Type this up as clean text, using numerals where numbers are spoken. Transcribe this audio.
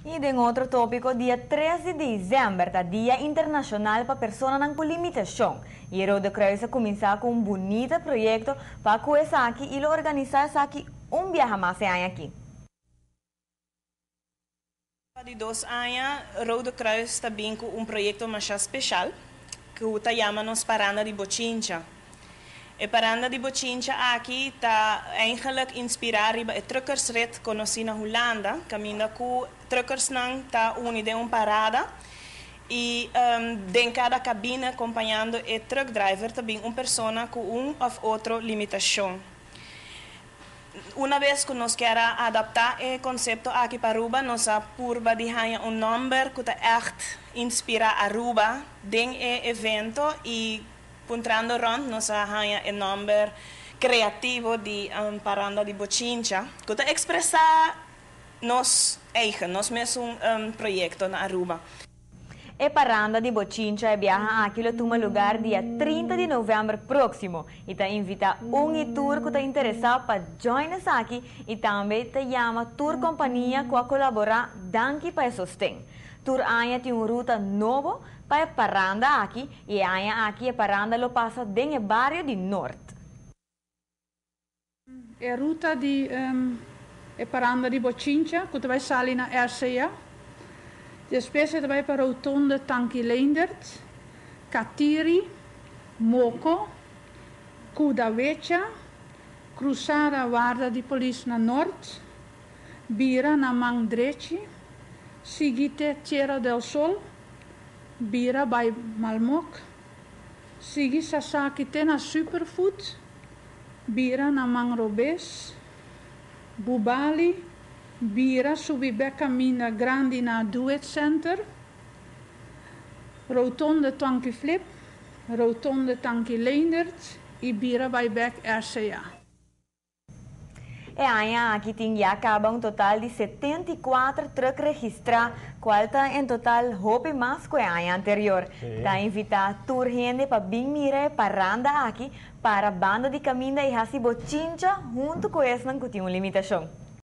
E em outro tópico, dia 13 de dezembro, é Dia Internacional para Pessoas com Limitação. E o Roda Cruz começar com um bonito projeto para começar aqui e organizar aqui viaje mais aqui. De 2 anos, Roda Cruz está bem com projeto mais especial que está chamando Paranda de Bochincha. A Paranda de Bochincha aqui está eigenlijk inspirado bij truckersrit conhecido na Holanda. Caminda com truckers não está uma parada e em cada cabine acompanhando o truck driver também uma pessoa com ou outra limitação. Uma vez que nós queremos adaptar o conceito aqui para Aruba, nós apurba de ganhar número que echt inspira Aruba den evento e puntrando rond, nós ganhamos um número criativo de Paranda de Bochincha, que expressa nós mesmos projeto na Aruba. A Paranda de Bochincha viaja aqui no lugar dia 30 de novembro próximo e está invita tour que está interessado para join aqui e também te chama tour companhia que colaborar danke para sostém. Tour aya tem uma ruta nova para Paranda aqui e aya aqui a Paranda lo passa dentro do bairro de Norte. A ruta de Paranda de Bochincha que vai sair na RCA. Depois vai para a rotonda Tanki Leendert, Katiri, Moco, Kudawecha, cruzada a guarda de polícia na norte, Bira na Mangdreci, seguite Tierra del Sol, Bira by Malmok, segui Sasakite na Superfood, Bira na Mangrobes, Bubali, Bira subi caminho grande na Duet Center, rotonde Tanki Flip, rotonde Tanki Leendert e Bira by Back RCA. E aia aqui tem acaba total de 74 truques registrados, qual está em total hope mais que o ano anterior. Está invitado tour gente para bem mirar Paranda aqui para a banda de caminho e Hasi Bochincha junto com essa que tem uma limitação.